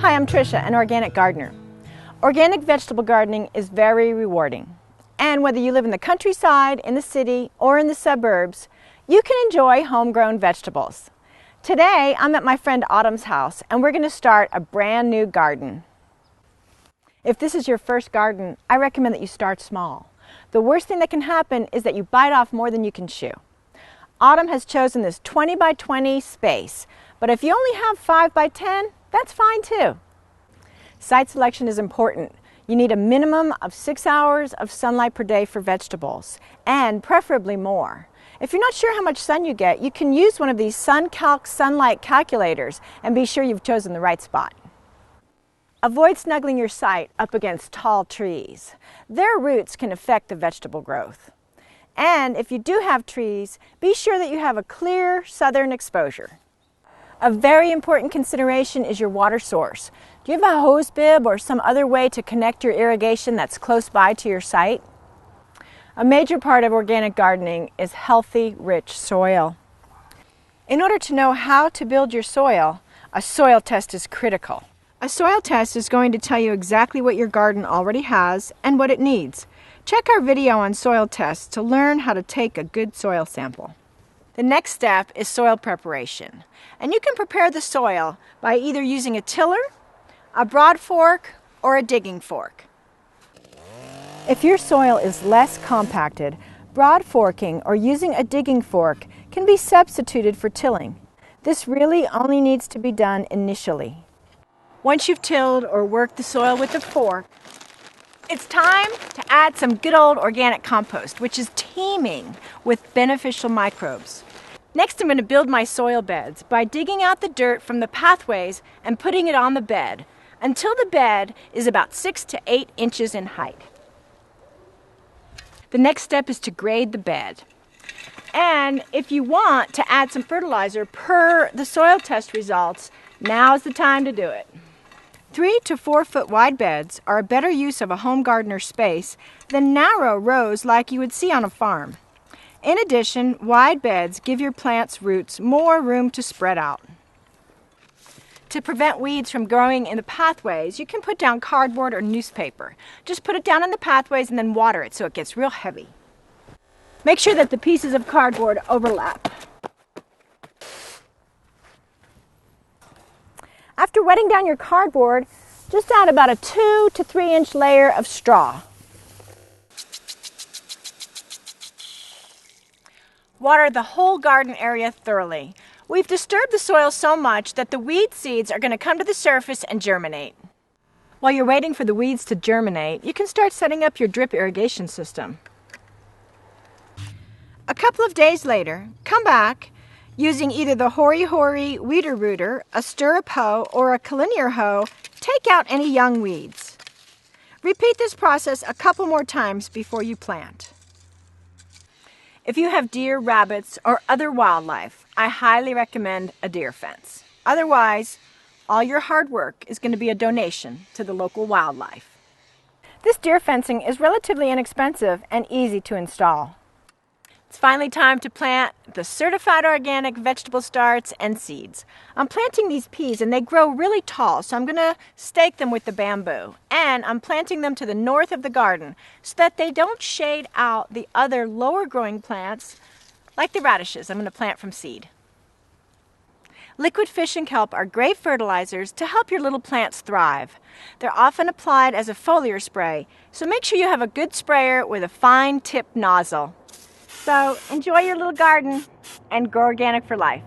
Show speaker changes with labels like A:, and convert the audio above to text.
A: Hi, I'm Tricia, an organic gardener. Organic vegetable gardening is very rewarding. And whether you live in the countryside, in the city, or in the suburbs, you can enjoy homegrown vegetables. Today, I'm at my friend Autumn's house, and we're going to start a brand new garden. If this is your first garden, I recommend that you start small. The worst thing that can happen is that you bite off more than you can chew. Autumn has chosen this 20 by 20 space, but if you only have 5 by 10, that's fine too. Site selection is important. You need a minimum of 6 hours of sunlight per day for vegetables, and preferably more. If you're not sure how much sun you get, you can use one of these SunCalc sunlight calculators and be sure you've chosen the right spot. Avoid snuggling your site up against tall trees. Their roots can affect the vegetable growth. And if you do have trees, be sure that you have a clear southern exposure. A very important consideration is your water source. Do you have a hose bib or some other way to connect your irrigation that's close by to your site? A major part of organic gardening is healthy, rich soil. In order to know how to build your soil, a soil test is critical. A soil test is going to tell you exactly what your garden already has and what it needs. Check our video on soil tests to learn how to take a good soil sample. The next step is soil preparation, and you can prepare the soil by either using a tiller, a broad fork, or a digging fork. If your soil is less compacted, broad forking or using a digging fork can be substituted for tilling. This really only needs to be done initially. Once you've tilled or worked the soil with a fork, it's time to add some good old organic compost, which is teeming with beneficial microbes. Next, I'm going to build my soil beds by digging out the dirt from the pathways and putting it on the bed until the bed is about 6 to 8 inches in height. The next step is to grade the bed. And if you want to add some fertilizer per the soil test results, now's the time to do it. 3 to 4 foot wide beds are a better use of a home gardener space than narrow rows like you would see on a farm. In addition, wide beds give your plant's roots more room to spread out. To prevent weeds from growing in the pathways, you can put down cardboard or newspaper. Just put it down in the pathways and then water it so it gets real heavy. Make sure that the pieces of cardboard overlap. After wetting down your cardboard, just add about a 2 to 3 inch layer of straw. Water the whole garden area thoroughly. We've disturbed the soil so much that the weed seeds are going to come to the surface and germinate. While you're waiting for the weeds to germinate, you can start setting up your drip irrigation system. A couple of days later, come back using either the Hori weeder rooter, a stirrup hoe, or a collinear hoe. Take out any young weeds. Repeat this process a couple more times before you plant. If you have deer, rabbits, or other wildlife, I highly recommend a deer fence. Otherwise, all your hard work is going to be a donation to the local wildlife. This deer fencing is relatively inexpensive and easy to install. It's finally time to plant the certified organic vegetable starts and seeds. I'm planting these peas and they grow really tall, so I'm going to stake them with the bamboo. And I'm planting them to the north of the garden so that they don't shade out the other lower growing plants like the radishes I'm going to plant from seed. Liquid fish and kelp are great fertilizers to help your little plants thrive. They're often applied as a foliar spray, so make sure you have a good sprayer with a fine tip nozzle. So enjoy your little garden and grow organic for life.